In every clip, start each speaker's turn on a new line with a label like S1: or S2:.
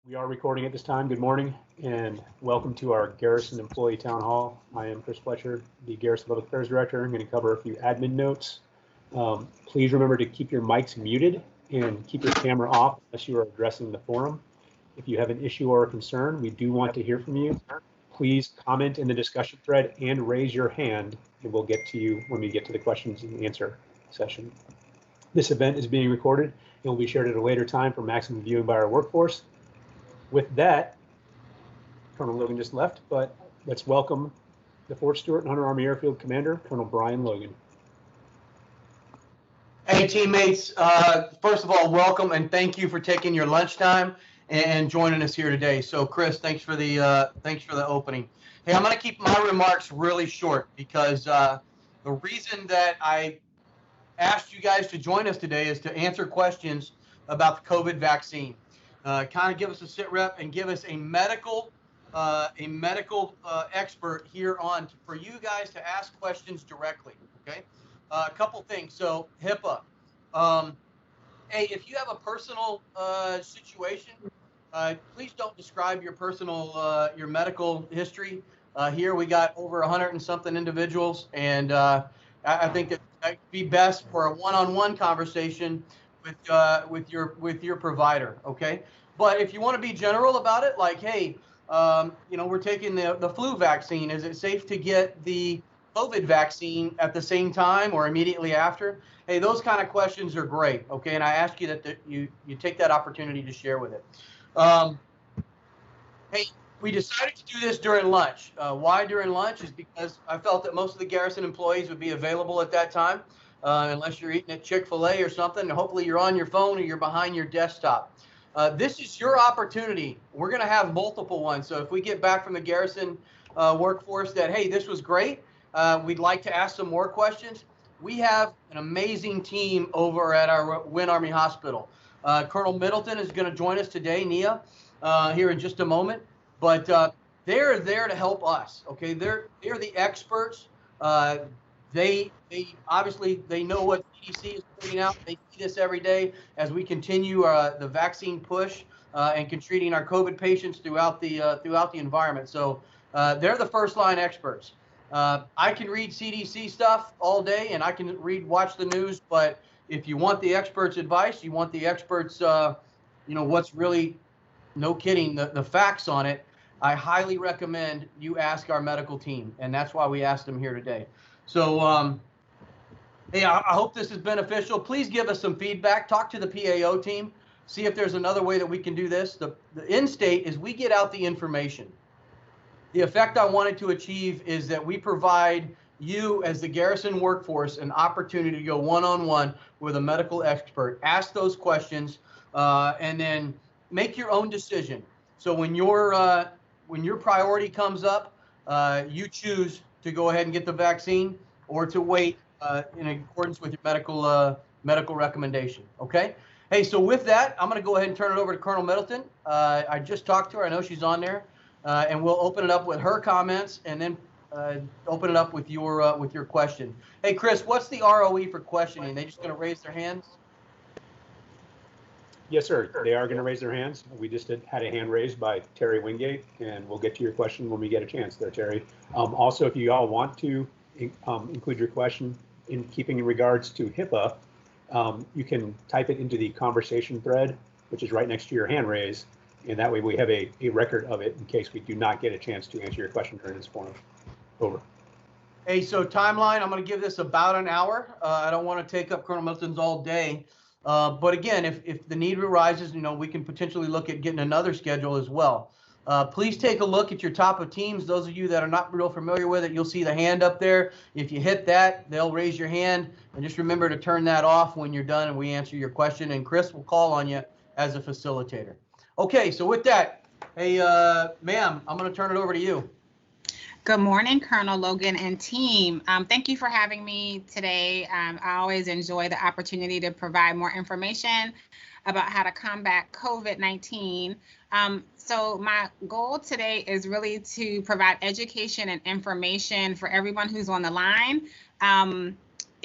S1: We are recording at this time. Good morning and welcome to our Garrison Employee Town Hall. I am Chris Fletcher, the Garrison Public Affairs Director. I'm going to cover a few admin notes. Please remember to keep your mics muted and keep your camera off unless you are addressing the forum. If you have an issue or a concern, we do want to hear from you. Please comment in the discussion thread and raise your hand, and we'll get to you when we get to the questions and answer session. This event is being recorded and will be shared at a later time for maximum viewing by our workforce. With that, Colonel Logan just left, but let's welcome the 4th Stewart-Hunter Army Airfield Commander, Colonel Bryan Logan.
S2: Hey teammates, first of all, welcome and thank you for taking your lunchtime and joining us here today. So Chris, thanks for the opening. Hey, I'm going to keep my remarks really short because the reason that I asked you guys to join us today is to answer questions about the COVID vaccine. Kind of give us a sit rep and give us a medical expert here on for you guys to ask questions directly. Okay, a couple things. So HIPAA. Hey, if you have a personal situation, please don't describe your personal your medical history. Here we got over 100 and something individuals, and I think that would be best for a one-on-one conversation with your provider. Okay, but if you want to be general about it, like, hey, you know, we're taking the flu vaccine. Is it safe to get the COVID vaccine at the same time or immediately after? Hey, those kind of questions are great. Okay, and I ask you that you take that opportunity to share with it. Hey, we decided to do this during lunch. Why during lunch is because I felt that most of the Garrison employees would be available at that time. Unless you're eating at Chick-fil-A or something, and hopefully you're on your phone or you're behind your desktop. This is your opportunity. We're going to have multiple ones. So if we get back from the Garrison workforce that, hey, this was great, we'd like to ask some more questions. We have an amazing team over at our Winn Army Hospital. Colonel Middleton is going to join us today, Nia, here in just a moment. But they're there to help us. Okay, they're the experts. They obviously know what CDC is putting out. They see this every day as we continue the vaccine push and treating our COVID patients throughout the environment. So they're the first line experts. I can read CDC stuff all day and I can watch the news, but if you want the experts' advice, you want the experts, you know, what's really, no kidding, the facts on it, I highly recommend you ask our medical team, and that's why we asked them here today. So, hey, I hope this is beneficial. Please give us some feedback. Talk to the PAO team. See if there's another way that we can do this. The end state is we get out the information. The effect I wanted to achieve is that we provide you as the Garrison workforce an opportunity to go one-on-one with a medical expert. Ask those questions and then make your own decision. So when your priority comes up, you choose to go ahead and get the vaccine or to wait in accordance with your medical recommendation. Okay. Hey, so with that, I'm going to go ahead and turn it over to Colonel Middleton. I just talked to her. I know she's on there, and we'll open it up with her comments and then open it up with your question. Hey, Chris, what's the ROE for questioning? They just going to raise their hands?
S1: Yes, sir. They are going to raise their hands. We just had a hand raised by Terry Wingate, and we'll get to your question when we get a chance there, Terry. Also, if you all want to include your question in keeping in regards to HIPAA, you can type it into the conversation thread, which is right next to your hand raise, and that way we have a record of it in case we do not get a chance to answer your question during this forum. Over.
S2: Hey, so timeline, I'm going to give this about an hour. I don't want to take up Colonel Middleton's all day. But again, if the need arises, you know, we can potentially look at getting another schedule as well. Please take a look at your top of teams. Those of you that are not real familiar with it, you'll see the hand up there. If you hit that, they'll raise your hand. And just remember to turn that off when you're done and we answer your question. And Chris will call on you as a facilitator. Okay, so with that, hey, ma'am, I'm going to turn it over to you.
S3: Good morning, Colonel Logan and team. Thank you for having me today. I always enjoy the opportunity to provide more information about how to combat COVID-19. So my goal today is really to provide education and information for everyone who's on the line.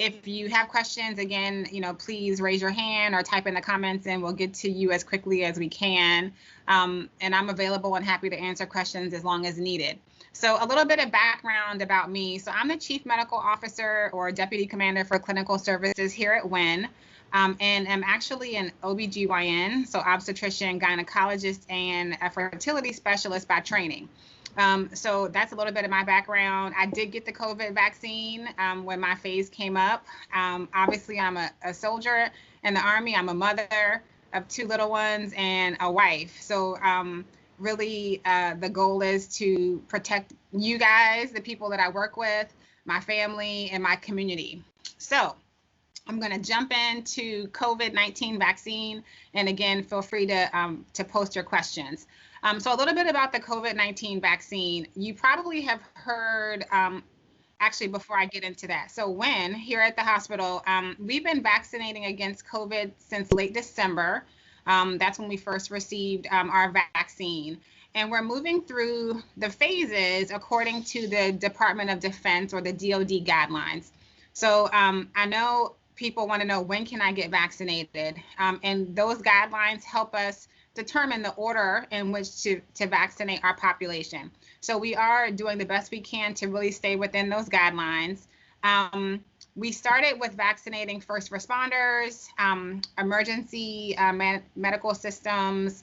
S3: If you have questions, again, please raise your hand or type in the comments and we'll get to you as quickly as we can. And I'm available and happy to answer questions as long as needed. So a little bit of background about me. So I'm the Chief Medical Officer or Deputy Commander for Clinical Services here at Winn. And I'm actually an OBGYN, so obstetrician, gynecologist, and a fertility specialist by training. So that's a little bit of my background. I did get the COVID vaccine when my phase came up. Obviously, I'm a soldier in the Army. I'm a mother of 2 little ones and a wife. So really, the goal is to protect you guys, the people that I work with, my family, and my community. So I'm going to jump into COVID-19 vaccine. And again, feel free to post your questions. So a little bit about the COVID-19 vaccine. You probably have heard, actually, before I get into that. So Winn, here at the hospital, we've been vaccinating against COVID since late December. That's when we first received our vaccine. And we're moving through the phases according to the Department of Defense or the DoD guidelines. So I know people want to know, when can I get vaccinated? And those guidelines help us determine the order in which to vaccinate our population. So we are doing the best we can to really stay within those guidelines. We started with vaccinating first responders, emergency medical systems,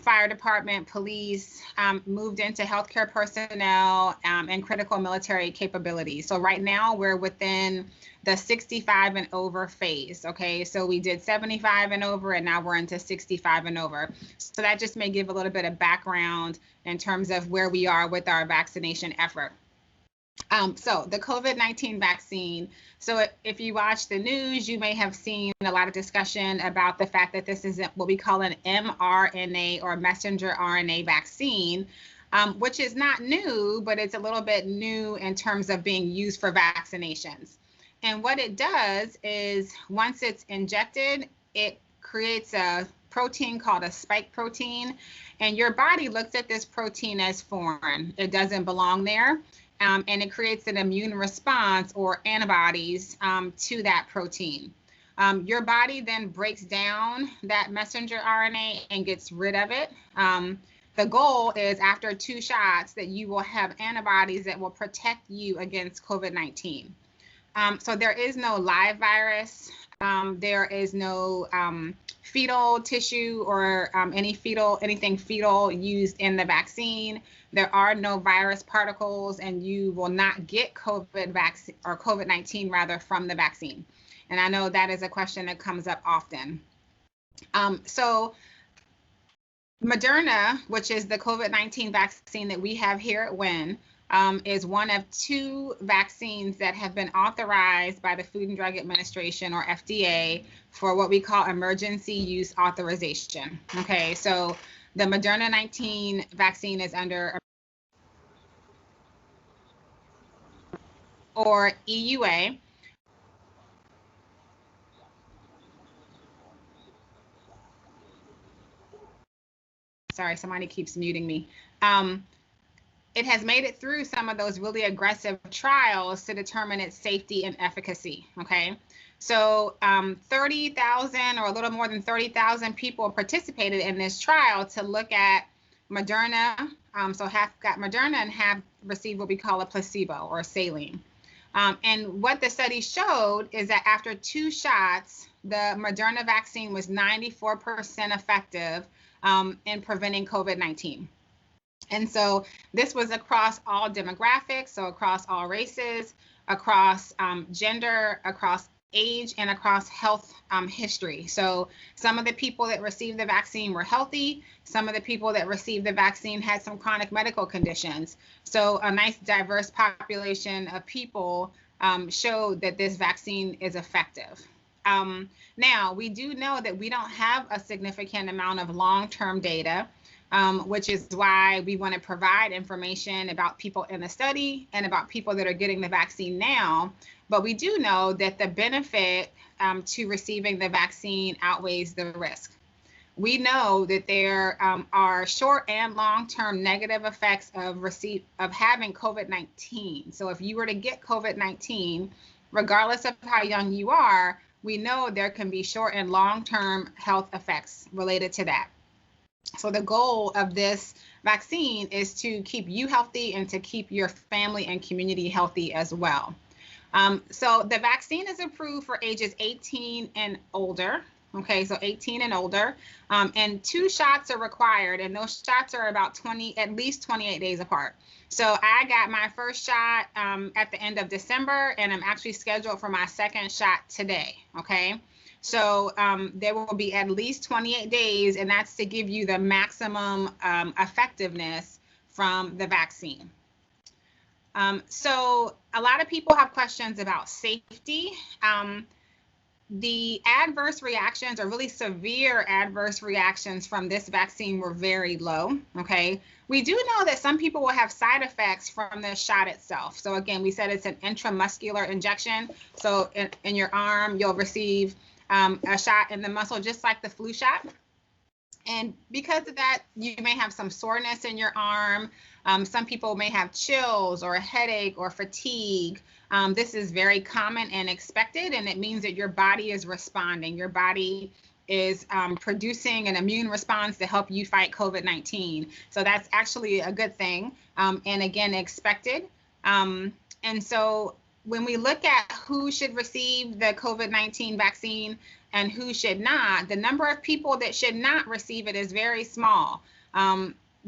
S3: fire department, police, moved into healthcare personnel, and critical military capabilities. So right now we're within the 65 and over phase. Okay, so we did 75 and over, and now we're into 65 and over. So that just may give a little bit of background in terms of where we are with our vaccination effort. So the COVID-19 vaccine. So if you watch the news, you may have seen a lot of discussion about the fact that this is what we call an mRNA or messenger RNA vaccine, which is not new, but it's a little bit new in terms of being used for vaccinations. And what it does is once it's injected, it creates a protein called a spike protein, and your body looks at this protein as foreign. It doesn't belong there. And it creates an immune response or antibodies to that protein. Your body then breaks down that messenger RNA and gets rid of it. The goal is after 2 shots that you will have antibodies that will protect you against COVID-19. So there is no live virus. There is no fetal tissue or anything fetal used in the vaccine. There are no virus particles, and you will not get COVID-19 rather from the vaccine. And I know that is a question that comes up often. So Moderna, which is the COVID-19 vaccine that we have here at Winn, is one of 2 vaccines that have been authorized by the Food and Drug Administration or FDA for what we call emergency use authorization. Okay, so the Moderna 19 vaccine is under or EUA. Sorry, somebody keeps muting me. It has made it through some of those really aggressive trials to determine its safety and efficacy, okay? So 30,000 or a little more than 30,000 people participated in this trial to look at Moderna. So half got Moderna and half received what we call a placebo or saline. And what the study showed is that after 2 shots, the Moderna vaccine was 94% effective in preventing COVID-19. And so this was across all demographics, so across all races, across gender, across age, and across health history. So some of the people that received the vaccine were healthy. Some of the people that received the vaccine had some chronic medical conditions. So a nice diverse population of people showed that this vaccine is effective. Now, we do know that we don't have a significant amount of long-term data, which is why we want to provide information about people in the study and about people that are getting the vaccine now. But we do know that the benefit to receiving the vaccine outweighs the risk. We know that there are short and long-term negative effects of having COVID-19. So if you were to get COVID-19, regardless of how young you are, we know there can be short and long-term health effects related to that. So the goal of this vaccine is to keep you healthy and to keep your family and community healthy as well. So the vaccine is approved for ages 18 and older. Okay, so 18 and older, and 2 shots are required, and those shots are about at least 28 days apart. So I got my first shot at the end of December, and I'm actually scheduled for my second shot today. Okay, so there will be at least 28 days, and that's to give you the maximum effectiveness from the vaccine. So a lot of people have questions about safety. The adverse reactions, or really severe adverse reactions from this vaccine, were very low. Okay, we do know that some people will have side effects from the shot itself. So again, we said it's an intramuscular injection. So in your arm, you'll receive a shot in the muscle, just like the flu shot. And because of that, you may have some soreness in your arm. Some people may have chills or a headache or fatigue. This is very common and expected, and it means that your body is responding. Your body is producing an immune response to help you fight COVID-19. So that's actually a good thing, and again, expected. And so when we look at who should receive the COVID-19 vaccine and who should not, the number of people that should not receive it is very small.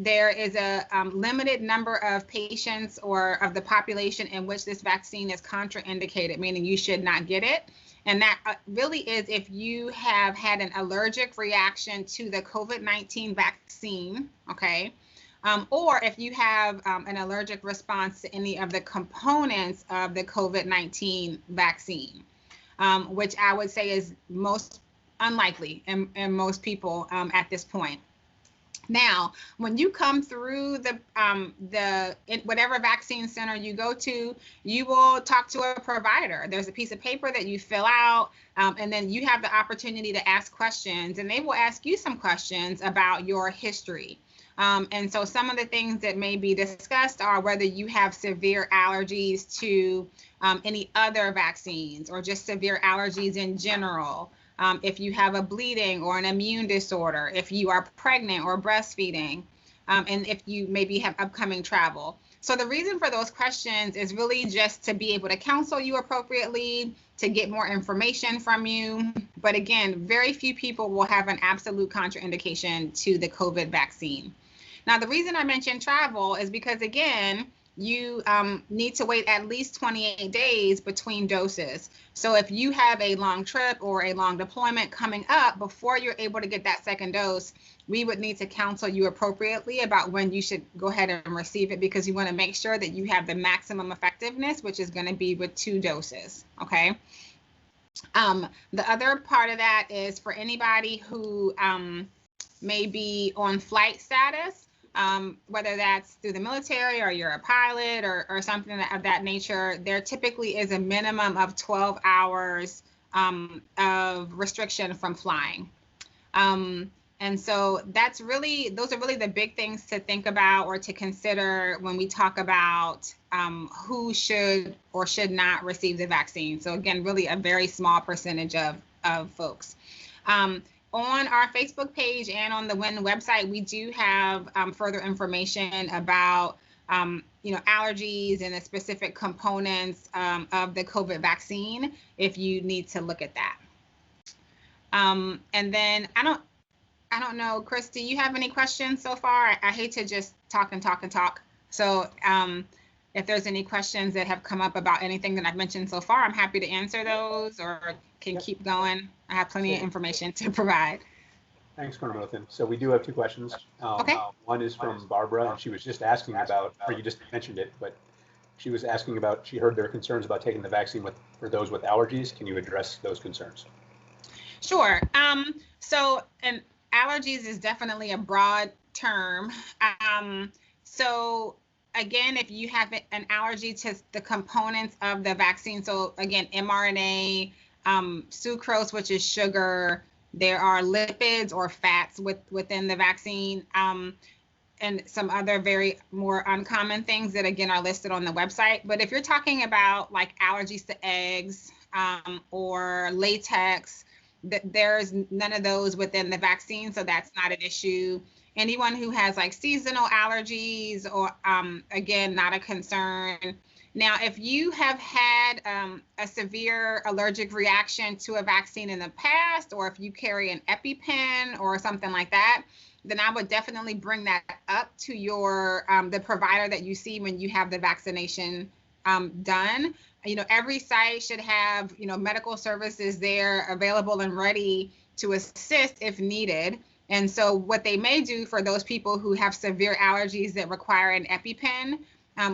S3: There is a limited number of patients or of the population in which this vaccine is contraindicated, meaning you should not get it. And that really is if you have had an allergic reaction to the COVID-19 vaccine, okay? Or if you have an allergic response to any of the components of the COVID-19 vaccine, which I would say is most unlikely in most people at this point. Now, when you come through whatever vaccine center you go to, you will talk to a provider. There's a piece of paper that you fill out, and then you have the opportunity to ask questions, and they will ask you some questions about your history. And so some of the things that may be discussed are whether you have severe allergies to any other vaccines, or just severe allergies in general. If you have a bleeding or an immune disorder, if you are pregnant or breastfeeding, and if you maybe have upcoming travel. So the reason for those questions is really just to be able to counsel you appropriately, to get more information from you. But again, very few people will have an absolute contraindication to the COVID vaccine. Now, the reason I mentioned travel is because, again, you need to wait at least 28 days between doses. So if you have a long trip or a long deployment coming up before you're able to get that second dose, we would need to counsel you appropriately about when you should go ahead and receive it, because you want to make sure that you have the maximum effectiveness, which is going to be with 2 doses, okay? The other part of that is for anybody who may be on flight status, whether that's through the military or you're a pilot or something of that nature, there typically is a minimum of 12 hours of restriction from flying. And so those are really the big things to think about or to consider when we talk about who should or should not receive the vaccine. So again, really a very small percentage of folks. On our Facebook page and on the Winn website, we do have further information about allergies and the specific components of the COVID vaccine, if you need to look at that. And then I don't know, Chris, do you have any questions so far? I hate to just talk and talk and talk. So if there's any questions that have come up about anything that I've mentioned so far, I'm happy to answer those or can keep going. I have plenty of information to provide.
S1: Thanks, Colonel Middleton. So we do have 2 questions.
S3: Okay.
S1: One is from Barbara, and she was just asking about, or you just mentioned it, but she was asking about, she heard there are concerns about taking the vaccine for those with allergies. Can you address those concerns?
S3: Sure. So, and allergies is definitely a broad term. So again, if you have an allergy to the components of the vaccine, so again, mRNA, sucrose, which is sugar, there are lipids or fats within the vaccine. and some other very more uncommon things that again are listed on the website. But if you're talking about like allergies to eggs or latex, there's none of those within the vaccine, so that's not an issue. Anyone who has like seasonal allergies or again, not a concern. Now, if you have had a severe allergic reaction to a vaccine in the past, or if you carry an EpiPen or something like that, then I would definitely bring that up to your the provider that you see when you have the vaccination done. You know, every site should have, you know, medical services there available and ready to assist if needed. And so what they may do for those people who have severe allergies that require an EpiPen,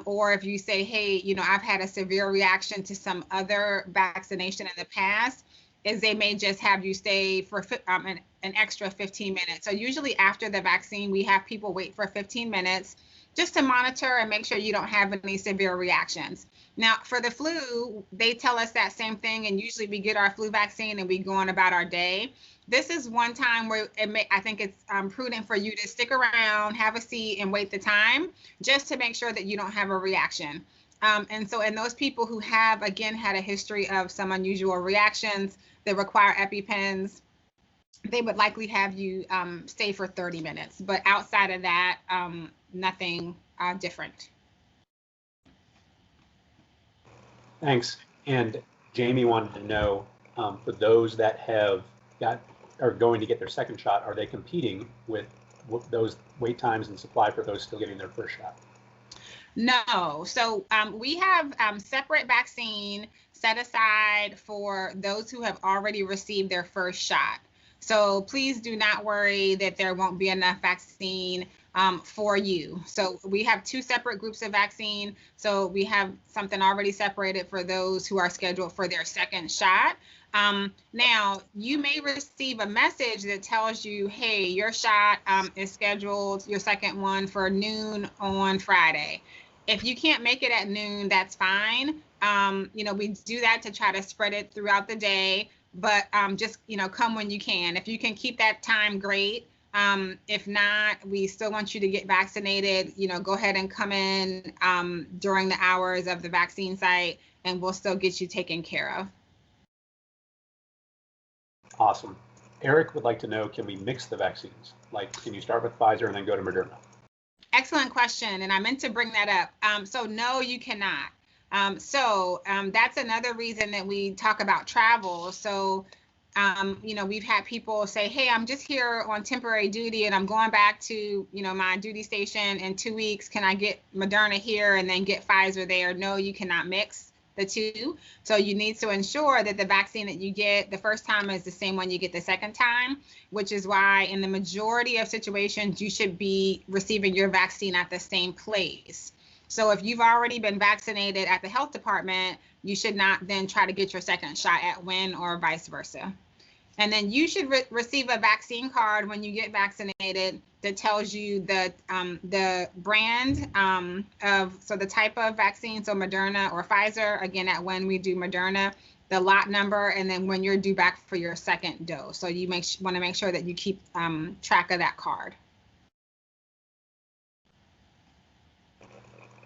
S3: or if you say, hey, you know, I've had a severe reaction to some other vaccination in the past, is they may just have you stay for an extra 15 minutes. So usually after the vaccine, we have people wait for 15 minutes just to monitor and make sure you don't have any severe reactions. Now, for the flu, they tell us that same thing, and usually we get our flu vaccine and we go on about our day. This is one time where I think it's prudent for you to stick around, have a seat, and wait the time just to make sure that you don't have a reaction. And so in those people who have, again, had a history of some unusual reactions that require EpiPens, they would likely have you stay for 30 minutes. But outside of that, nothing different.
S1: Thanks. And Jamie wanted to know, for those that are going to get their second shot, are they competing with those wait times and supply for those still getting their first shot?
S3: No. So we have separate vaccine set aside for those who have already received their first shot. So please do not worry that there won't be enough vaccine for you. So we have two separate groups of vaccine. So we have something already separated for those who are scheduled for their second shot. Now, you may receive a message that tells you, hey, your shot is scheduled, your second one, for noon on Friday. If you can't make it at noon, that's fine. You know, we do that to try to spread it throughout the day, but just, you know, come when you can. If you can keep that time, great. If not, we still want you to get vaccinated. You know, go ahead and come in during the hours of the vaccine site, and we'll still get you taken care of.
S1: Awesome. Eric would like to know, can we mix the vaccines? Like, can you start with Pfizer and then go to Moderna?
S3: Excellent question, and I meant to bring that up. So no, you cannot. That's another reason that we talk about travel. So, you know, we've had people say, hey, I'm just here on temporary duty and I'm going back to, you know, my duty station in 2 weeks. Can I get Moderna here and then get Pfizer there? No, you cannot mix the two. So you need to ensure that the vaccine that you get the first time is the same one you get the second time, which is why in the majority of situations, you should be receiving your vaccine at the same place. So if you've already been vaccinated at the health department, you should not then try to get your second shot at Winn or vice versa. And then you should receive a vaccine card when you get vaccinated that tells you the brand so the type of vaccine, so Moderna or Pfizer. Again, at Winn we do Moderna, the lot number, and then when you're due back for your second dose. So you want to make sure that you keep track of that card.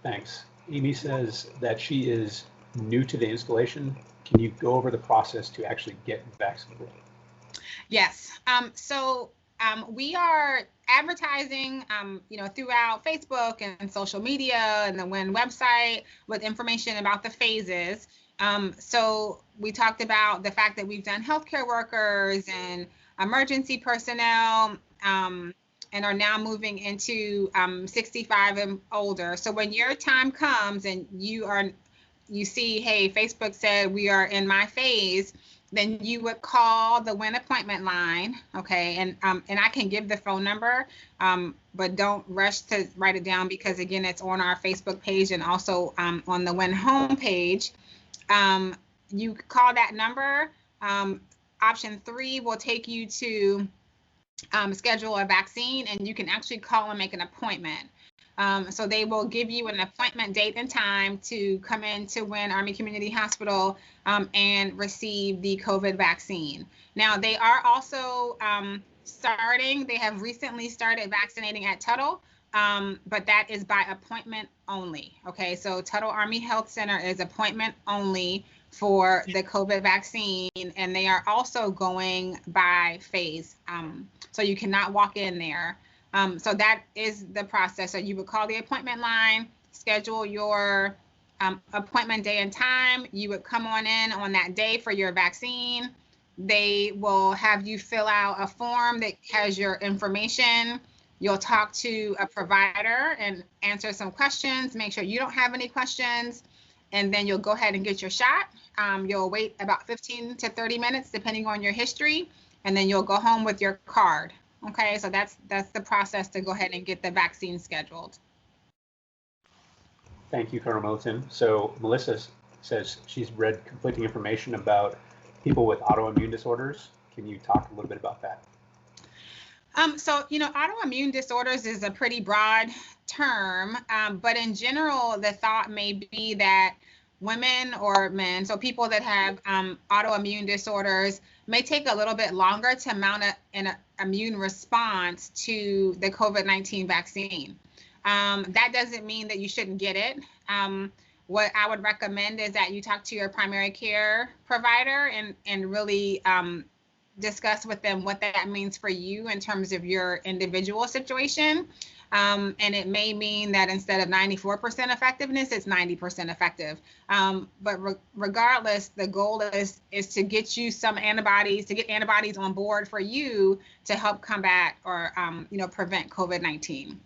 S1: Thanks. Amy says that she is new to the installation. Can you go over the process to actually get vaccinated?
S3: Yes. We are advertising, you know, throughout Facebook and social media and the Winn website with information about the phases. So we talked about the fact that we've done healthcare workers and emergency personnel, and are now moving into 65 and older. So when your time comes and you see, hey, Facebook said we are in my phase, then you would call the Winn appointment line, okay? And I can give the phone number, but don't rush to write it down because again, it's on our Facebook page and also on the Winn homepage. You call that number. Option 3 will take you to schedule a vaccine, and you can actually call and make an appointment. So they will give you an appointment date and time to come in to Winn Army Community Hospital and receive the COVID vaccine. Now, they are also they have recently started vaccinating at Tuttle. but that is by appointment only. Okay, so Tuttle Army Health Center is appointment only for the COVID vaccine, and they are also going by phase. So you cannot walk in there. So that is the process. So you would call the appointment line, schedule your appointment day and time. You would come on in on that day for your vaccine. They will have you fill out a form that has your information. You'll talk to a provider and answer some questions, make sure you don't have any questions, and then you'll go ahead and get your shot. You'll wait about 15 to 30 minutes, depending on your history, and then you'll go home with your card. Okay, so that's the process to go ahead and get the vaccine scheduled.
S1: Thank you, Colonel Middleton. So Melissa says she's read conflicting information about people with autoimmune disorders. Can you talk a little bit about that?
S3: So, autoimmune disorders is a pretty broad term, but in general, the thought may be that women or men, so people that have autoimmune disorders, may take a little bit longer to mount an immune response to the COVID-19 vaccine. That doesn't mean that you shouldn't get it. What I would recommend is that you talk to your primary care provider and really discuss with them what that means for you in terms of your individual situation. And it may mean that instead of 94% effectiveness, it's 90% effective. But regardless, the goal is to get you some antibodies, to get antibodies on board for you to help combat or prevent COVID-19.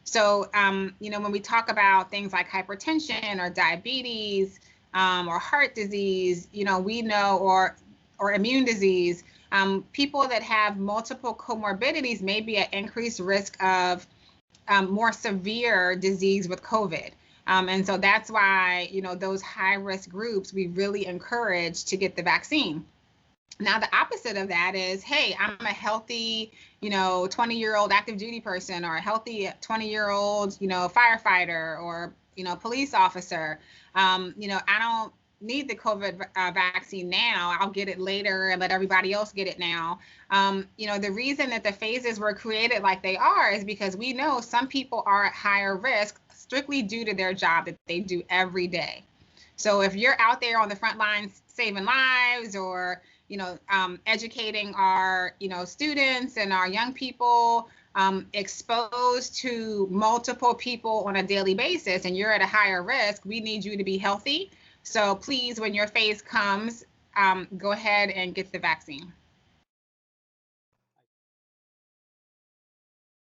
S3: So, when we talk about things like hypertension or diabetes or heart disease, we know, or immune disease, people that have multiple comorbidities may be at increased risk of more severe disease with COVID. And so that's why, those high-risk groups, we really encourage to get the vaccine. Now, the opposite of that is, hey, I'm a healthy, 20-year-old active duty person, or a healthy 20-year-old, firefighter, or, police officer. I don't need the COVID vaccine now. I'll get it later and let everybody else get it now. The reason that the phases were created like they are is because we know some people are at higher risk strictly due to their job that they do every day. So if you're out there on the front lines saving lives, or educating our students and our young people, exposed to multiple people on a daily basis, and you're at a higher risk, we need you to be healthy. So please, when your phase comes, go ahead and get the vaccine.